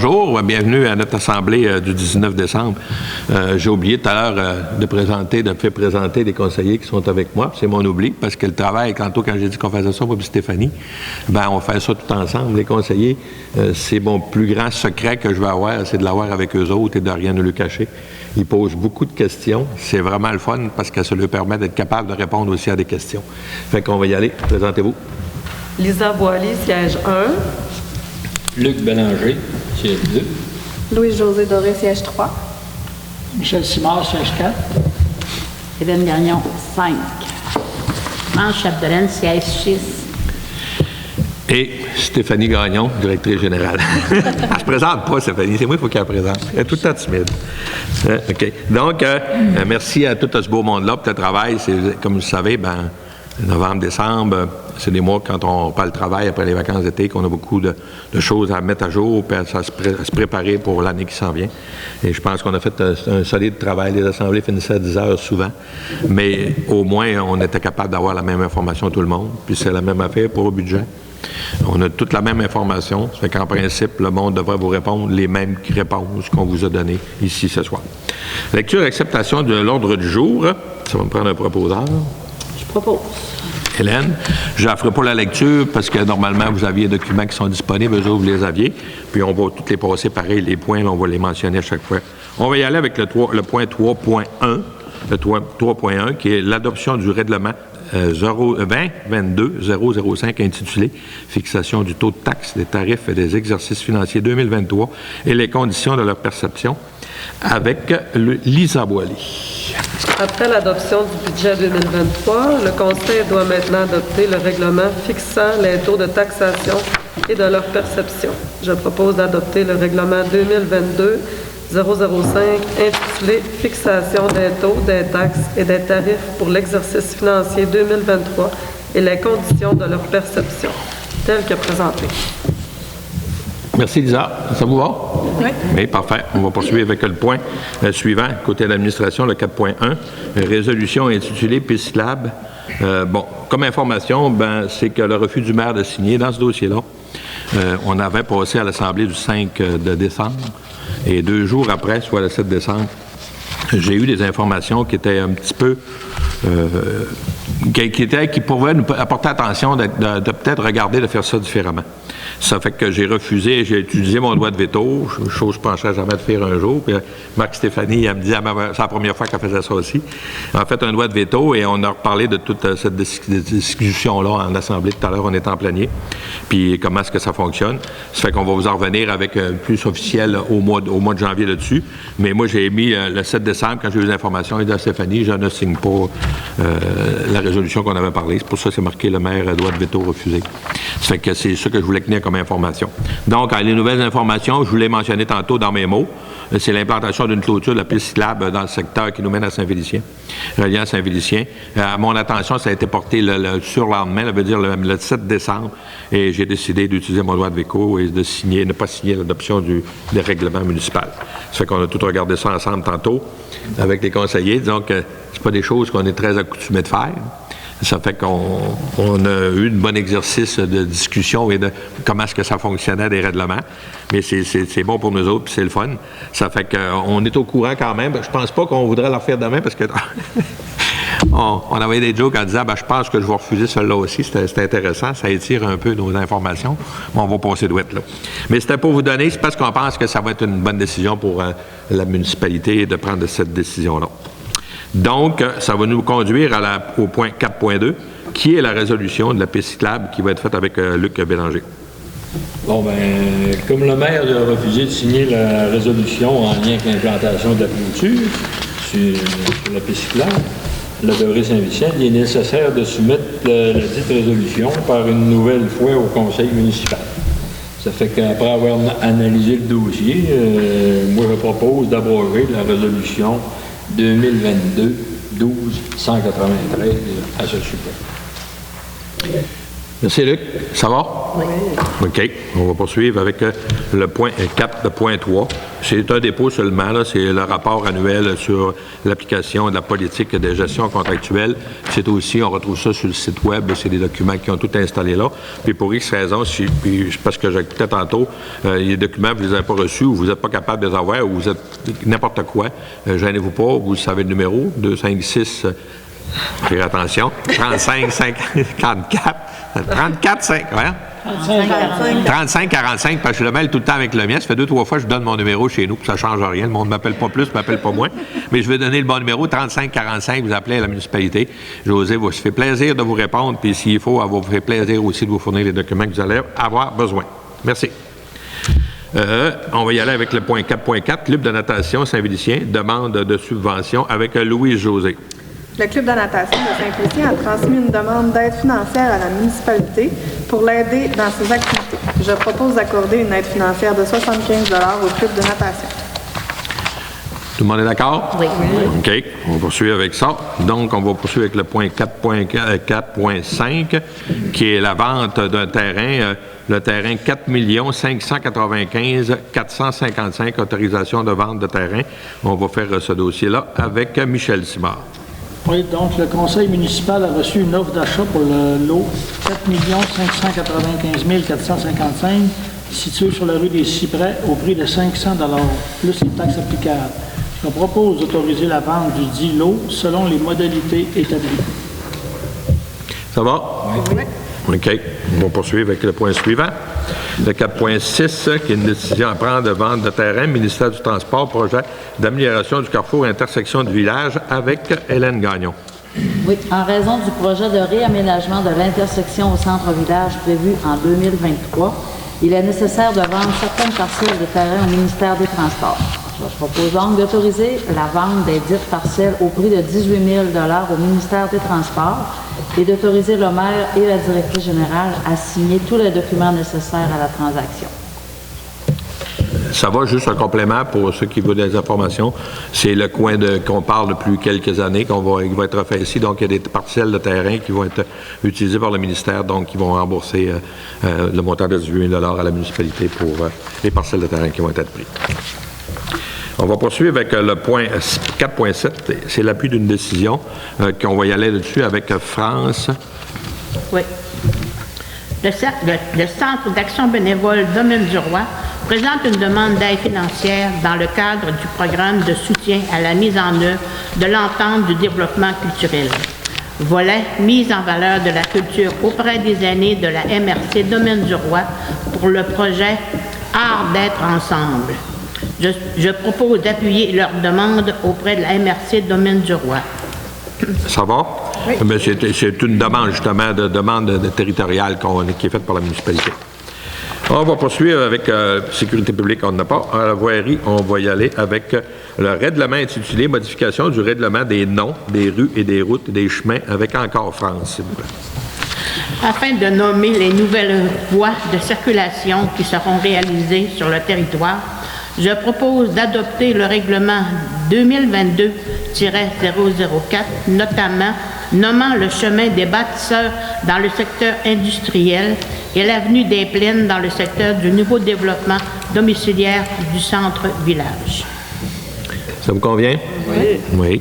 Bonjour, bienvenue à notre assemblée du 19 décembre. J'ai oublié tout à l'heure de faire présenter les conseillers qui sont avec moi. C'est mon oubli, parce que le travail, tantôt quand j'ai dit qu'on faisait ça, moi et Stéphanie, on fait ça tout ensemble. Les conseillers, c'est mon plus grand secret que je vais avoir, c'est de l'avoir avec eux autres et de rien ne le cacher. Ils posent beaucoup de questions. C'est vraiment le fun parce que ça leur permet d'être capable de répondre aussi à des questions. Fait qu'on va y aller. Présentez-vous. Lisa Boily, siège 1. Luc Bélanger, siège 2. Louis-José Doré, siège 3. Michel Simard, siège 4. Hélène Gagnon, 5. Manche Chapdelaine, siège 6. Et Stéphanie Gagnon, directrice générale. Elle ne se présente pas, Stéphanie. C'est moi qu'il faut qu'elle présente. Elle est tout le temps timide. OK. Donc, merci à tout ce beau monde-là pour le travail. Comme vous le savez, novembre, décembre, c'est des mois quand on parle travail après les vacances d'été, qu'on a beaucoup de choses à mettre à jour et à se préparer pour l'année qui s'en vient. Et je pense qu'on a fait un solide travail. Les assemblées finissaient à 10 heures souvent, mais au moins, on était capable d'avoir la même information tout le monde. Puis c'est la même affaire pour le budget. On a toute la même information. Ça fait qu'en principe, le monde devrait vous répondre les mêmes réponses qu'on vous a données ici ce soir. Lecture et acceptation de l'ordre du jour. Ça va me prendre un proposeur. Je propose. Hélène, je ne ferai pas la lecture parce que normalement, vous aviez des documents qui sont disponibles, eux autres, vous les aviez. Puis on va toutes les passer pareil, les points, là, on va les mentionner à chaque fois. On va y aller avec le point 3.1, le 3.1, qui est l'adoption du règlement 2022-005 intitulé « Fixation du taux de taxe, des tarifs et des exercices financiers 2023 et les conditions de leur perception » avec Lisa Boily. Après l'adoption du budget 2023, le Conseil doit maintenant adopter le règlement fixant les taux de taxation et de leur perception. Je propose d'adopter le règlement 2022-005 intitulé « Fixation des taux, des taxes et des tarifs pour l'exercice financier 2023 et les conditions de leur perception », tel que présenté. Merci, Lisa. Ça vous va? Oui. Oui, parfait. On va poursuivre avec le point suivant, côté de l'administration, le 4.1, résolution intitulée Piste Lab. Comme information, c'est que le refus du maire de signer dans ce dossier-là, on avait passé à l'Assemblée du 5 de décembre, et 2 jours après, soit le 7 décembre, j'ai eu des informations qui étaient un petit peu... qui pourraient nous apporter attention de peut-être regarder de faire ça différemment. Ça fait que j'ai refusé, j'ai utilisé mon droit de veto, chose que je ne penserais jamais de faire un jour. Puis Marc Stéphanie, elle me dit, c'est la première fois qu'elle faisait ça aussi. En fait, un droit de veto, et on a reparlé de toute cette discussion-là en Assemblée tout à l'heure, on est en plénier, puis comment est-ce que ça fonctionne. Ça fait qu'on va vous en revenir avec plus officiel au mois de janvier là-dessus. Mais moi, j'ai mis le 7 décembre, quand j'ai eu les informations, et de Stéphanie, je ne signe pas la résolution qu'on avait parlé. C'est pour ça que c'est marqué le maire droit de veto refusé. Ça fait que c'est ça que je voulais tenir comme information. Donc, les nouvelles informations, je vous l'ai mentionné tantôt dans mes mots, c'est l'implantation d'une clôture de la piste cyclable dans le secteur qui nous mène à Saint-Félicien, reliant à Saint-Félicien. À mon attention, ça a été porté le surlendemain, ça veut dire le 7 décembre, et j'ai décidé d'utiliser mon droit de veto et de ne pas signer l'adoption des règlements municipaux. Ça fait qu'on a tout regardé ça ensemble tantôt avec les conseillers. Donc, c'est pas des choses qu'on est très accoutumés de faire. Ça fait qu'on a eu un bon exercice de discussion et de comment est-ce que ça fonctionnait des règlements. Mais c'est bon pour nous autres, puis c'est le fun. Ça fait qu'on est au courant quand même. Je pense pas qu'on voudrait leur faire demain parce que on avait des jokes en disant je pense que je vais refuser celle-là aussi. C'était intéressant. Ça étire un peu nos informations. Mais on va passer d'ouette là. Mais c'était pour vous donner, c'est parce qu'on pense que ça va être une bonne décision pour la municipalité de prendre cette décision-là. Donc, ça va nous conduire au point 4.2, qui est la résolution de la piste cyclable qui va être faite avec Luc Bélanger. Bon, comme le maire a refusé de signer la résolution en lien avec l'implantation de la clôture sur la piste cyclable, le Doré Saint-Vicent, il est nécessaire de soumettre la dite résolution par une nouvelle fois au conseil municipal. Ça fait qu'après avoir analysé le dossier, moi je propose d'abroger la résolution 2022-12-193 à ce sujet. Merci, Luc. Ça va? Oui. OK. On va poursuivre avec le point 4, le point 3. C'est un dépôt seulement, là. C'est le rapport annuel sur l'application de la politique de gestion contractuelle. C'est aussi, on retrouve ça sur le site Web. C'est des documents qui ont tout installé là. Puis pour X raisons, parce que j'écoutais tantôt, les documents, vous ne les avez pas reçus ou vous n'êtes pas capable de les avoir ou vous êtes n'importe quoi. Gênez-vous pas. Vous savez le numéro, 256... Faites attention. 35, 54. 34, 5. Ouais. 35, 45, parce que je le mêle tout le temps avec le mien. Ça fait 2-3 fois que je donne mon numéro chez nous, puis ça ne change rien. Le monde ne m'appelle pas plus, ne m'appelle pas moins. Mais je vais donner le bon numéro, 35, 45, vous appelez à la municipalité. José vous fait plaisir de vous répondre, puis s'il faut, elle va vous faire plaisir aussi de vous fournir les documents que vous allez avoir besoin. Merci. On va y aller avec le point 4.4, Club de natation Saint-Félicien, demande de subvention avec Louise-Josée. Le Club de natation de Saint-Félicien a transmis une demande d'aide financière à la municipalité pour l'aider dans ses activités. Je propose d'accorder une aide financière de 75 $ au Club de natation. Tout le monde est d'accord? Oui. OK. On va poursuivre avec ça. Donc, on va poursuivre avec le point 4.5, qui est la vente d'un terrain, le terrain 4 595 455, autorisation de vente de terrain. On va faire ce dossier-là avec Michel Simard. Oui, donc le conseil municipal a reçu une offre d'achat pour le lot 4 595 455 situé sur la rue des Cyprès au prix de 500 $ plus les taxes applicables. Je propose d'autoriser la vente du dit lot selon les modalités établies. Ça va? Oui. OK. On va poursuivre avec le point suivant. Le 4.6, qui est une décision à prendre de vente de terrain, ministère du Transport, projet d'amélioration du carrefour intersection du village avec Hélène Gagnon. Oui, en raison du projet de réaménagement de l'intersection au centre-village prévu en 2023, il est nécessaire de vendre certaines parcelles de terrain au ministère des Transports. Je propose donc d'autoriser la vente des dites parcelles au prix de 18 000 $ au ministère des Transports et d'autoriser le maire et la directrice générale à signer tous les documents nécessaires à la transaction. Ça va, juste un complément pour ceux qui veulent des informations. C'est le coin qu'on parle depuis quelques années, qui va être refait ici. Donc, il y a des parcelles de terrain qui vont être utilisées par le ministère, donc qui vont rembourser le montant de 18 000 $ à la municipalité pour les parcelles de terrain qui vont être prises. On va poursuivre avec le point 4.7. C'est l'appui d'une décision qu'on va y aller là-dessus avec France. Oui. Le Centre d'action bénévole Domaine du Roi présente une demande d'aide financière dans le cadre du programme de soutien à la mise en œuvre de l'entente du développement culturel. Volet mise en valeur de la culture auprès des aînés de la MRC Domaine du Roi pour le projet Art d'être ensemble. Je propose d'appuyer leur demande auprès de la MRC Domaine du Roi. Ça va? Oui. Mais c'est une demande, justement, demande territoriale qui est faite par la municipalité. On va poursuivre avec sécurité publique, on n'en a pas. À la voirie, on va y aller avec le règlement intitulé « Modification du règlement des noms, des rues et des routes et des chemins » avec encore France, s'il vous plaît. Afin de nommer les nouvelles voies de circulation qui seront réalisées sur le territoire, je propose d'adopter le règlement 2022-004, notamment nommant le chemin des bâtisseurs dans le secteur industriel et l'avenue des Plaines dans le secteur du nouveau développement domiciliaire du centre-village. Ça vous convient? Oui. Oui.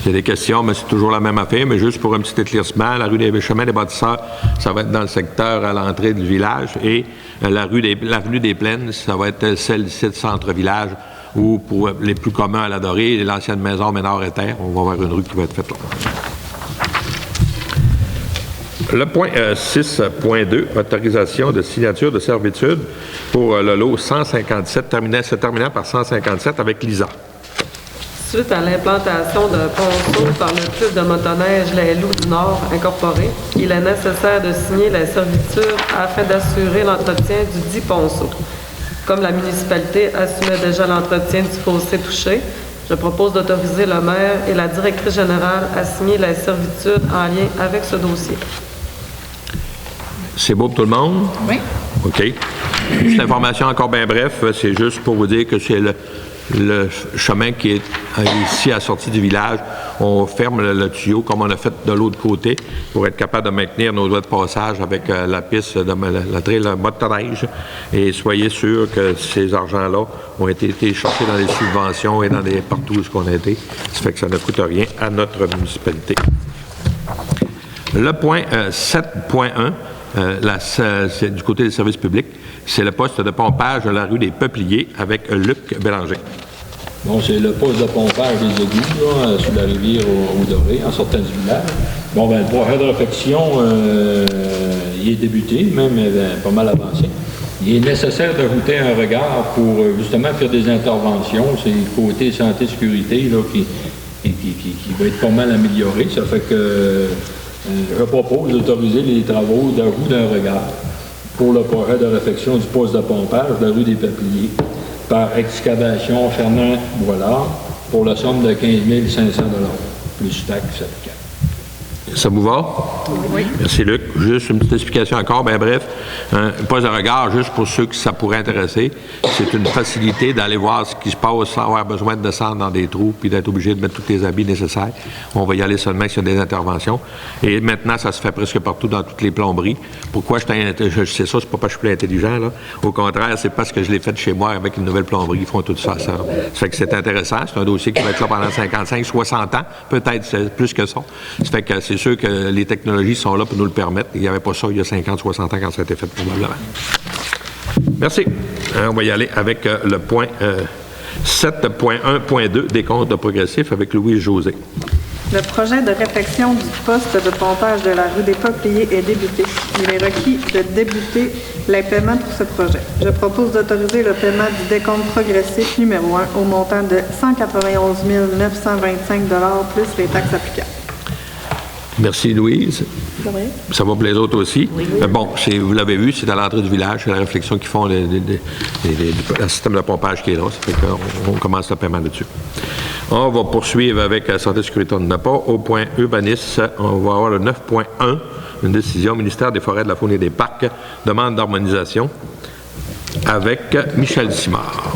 Il y a des questions, mais c'est toujours la même affaire, mais juste pour un petit éclaircissement, la rue des chemins des bâtisseurs, ça va être dans le secteur à l'entrée du village et l'avenue des Plaines, ça va être celle du site centre-village ou pour les plus communs à l'adorer, l'ancienne maison Ménard et Terre, on va avoir une rue qui va être faite là. Le point 6.2, autorisation de signature de servitude pour le lot 157, se terminant par 157 avec Lisa. Suite à l'implantation d'un ponceau par le club de motoneige Les Loups du Nord incorporé, il est nécessaire de signer la servitude afin d'assurer l'entretien du dit ponceau. Comme la municipalité assumait déjà l'entretien du fossé touché, je propose d'autoriser le maire et la directrice générale à signer la servitude en lien avec ce dossier. C'est beau pour tout le monde? Oui. OK. Juste l'information encore bien bref, c'est juste pour vous dire que c'est le chemin qui est ici à la sortie du village, on ferme le tuyau comme on a fait de l'autre côté pour être capable de maintenir nos voies de passage avec la piste, la trail motoneige. Et soyez sûrs que ces argents-là ont été cherchés dans les subventions et partout où on a été. Ça fait que ça ne coûte rien à notre municipalité. Le point 7.1, c'est du côté des services publics, c'est le poste de pompage de la rue des Peupliers avec Luc Bélanger. Bon, c'est le poste de pompage des égouts, là, sur la rivière au Doré, en sortant du village. Bon, ben, le projet de réfection, il est débuté, même pas mal avancé. Il est nécessaire d'ajouter un regard pour justement faire des interventions. C'est le côté santé-sécurité là, qui va être pas mal amélioré. Ça fait que je propose d'autoriser les travaux d'ajout d'un regard pour le projet de réfection du poste de pompage de la rue des Peupliers par excavation Fernand Boilard pour la somme de 15 500 $, plus taxes applicables. Ça vous va? Oui. Merci, Luc. Juste une petite explication encore. Bien bref, un poste de regard, juste pour ceux que ça pourrait intéresser, c'est une facilité d'aller voir ce qui se passe sans avoir besoin de descendre dans des trous puis d'être obligé de mettre tous les habits nécessaires. On va y aller seulement s'il y a des interventions. Et maintenant, ça se fait presque partout dans toutes les plomberies. Pourquoi je sais ça? C'est pas parce que je suis plus intelligent, là. Au contraire, c'est parce que je l'ai fait chez moi avec une nouvelle plomberie. Ils font tout ça. Ça fait que c'est intéressant. C'est un dossier qui va être là pendant 55, 60 ans. Peut-être plus que ça. Ça fait que c'est sûr que les technologies sont là pour nous le permettre. Il n'y avait pas ça il y a 50, 60 ans quand ça a été fait probablement. Merci. On va y aller avec le point 7.1.2 des comptes progressifs avec Louis-José. Le projet de réfection du poste de pompage de la rue des Peupliers est débuté. Il est requis de débuter les paiements pour ce projet. Je propose d'autoriser le paiement du décompte progressif numéro 1 au montant de 191 925 $ plus les taxes applicables. Merci, Louise. Ça va pour les autres aussi. Oui. Bon, vous l'avez vu, c'est à l'entrée du village, c'est la réflexion qu'ils font, le système de pompage qui est là. Ça fait qu'on commence le paiement là-dessus. On va poursuivre avec la santé et sécurité, on n'a pas. Au point urbanisme, on va avoir le 9.1, une décision ministère des Forêts, de la Faune et des Parcs, demande d'harmonisation avec Michel Simard.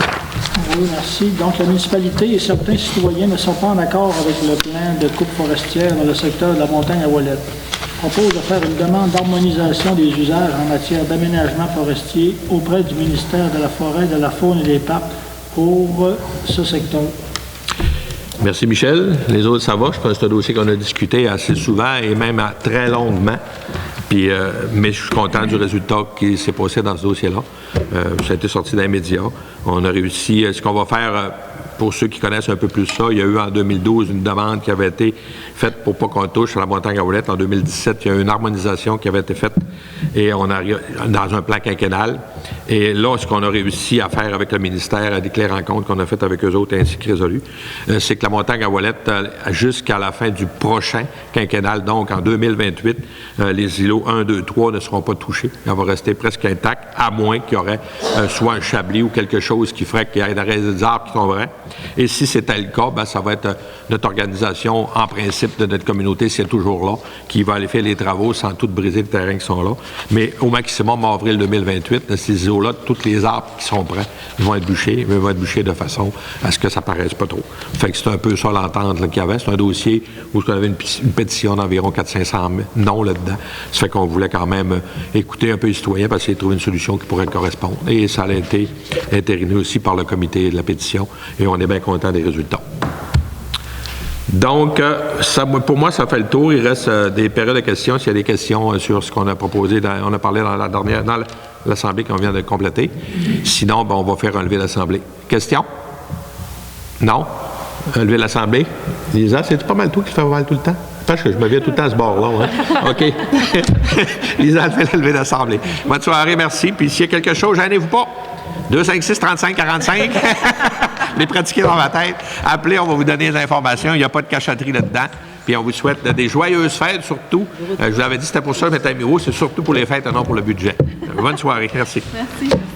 Oui, merci. Donc, la municipalité et certains citoyens ne sont pas en accord avec le plan de coupe forestière dans le secteur de la montagne à Ouellette. Je propose de faire une demande d'harmonisation des usages en matière d'aménagement forestier auprès du ministère de la Forêt, de la Faune et des Parcs pour ce secteur. Merci, Michel. Les autres, ça va. Je pense que c'est un dossier qu'on a discuté assez souvent et même très longuement. Puis, mais je suis content du résultat qui s'est passé dans ce dossier-là. Ça a été sorti dans les médias. On a réussi. Ce qu'on va faire, pour ceux qui connaissent un peu plus ça, il y a eu en 2012 une demande qui avait été faite pour pas qu'on touche à la montagne à Ouellette. En 2017, il y a eu une harmonisation qui avait été faite et on arrive dans un plan quinquennal. Et là, ce qu'on a réussi à faire avec le ministère, avec les rencontres qu'on a faites avec eux autres ainsi que résolus, c'est que la montagne à Ouellette, jusqu'à la fin du prochain quinquennal, donc en 2028, les îlots 1, 2, 3 ne seront pas touchés. Elle va rester presque intacte, à moins qu'il y aurait soit un chablis ou quelque chose qui ferait qu'il y ait des arbres qui tomberaient. Et si c'était le cas, bien, ça va être notre organisation, en principe, de notre communauté, c'est toujours là, qui va aller faire les travaux sans tout briser le terrain qui sont là. Mais au maximum, en avril 2028, ces îlots-là, tous les arbres qui sont prêts vont être bûchés, mais vont être bûchés de façon à ce que ça ne paraisse pas trop. Fait que c'est un peu ça l'entente qu'il y avait. C'est un dossier où on avait une pétition d'environ 400-500 noms là-dedans. Ça fait qu'on voulait quand même écouter un peu les citoyens parce qu'ils trouvaient une solution qui pourrait correspondre. Et ça a été entériné aussi par le comité de la pétition et on est bien content des résultats. Donc, pour moi, ça fait le tour. Il reste des périodes de questions. S'il y a des questions sur ce qu'on a proposé, on a parlé dans l'Assemblée qu'on vient de compléter. Sinon, on va faire un lever d'Assemblée. Questions? Non? Un lever d'Assemblée? Lisa, c'est pas mal tout qui te fait mal tout le temps? Parce que je me viens tout le temps à ce bord-là. Hein? OK. Lisa fait le lever d'Assemblée. Bonne soirée, merci. Puis s'il y a quelque chose, gênez-vous pas. 256-35-45. Les pratiquer dans ma tête. Appelez, on va vous donner les informations. Il n'y a pas de cachotterie là-dedans. Puis on vous souhaite des joyeuses fêtes, surtout. Je vous avais dit que c'était pour ça, mais c'est surtout pour les fêtes et non pour le budget. Bonne soirée. Merci. Merci.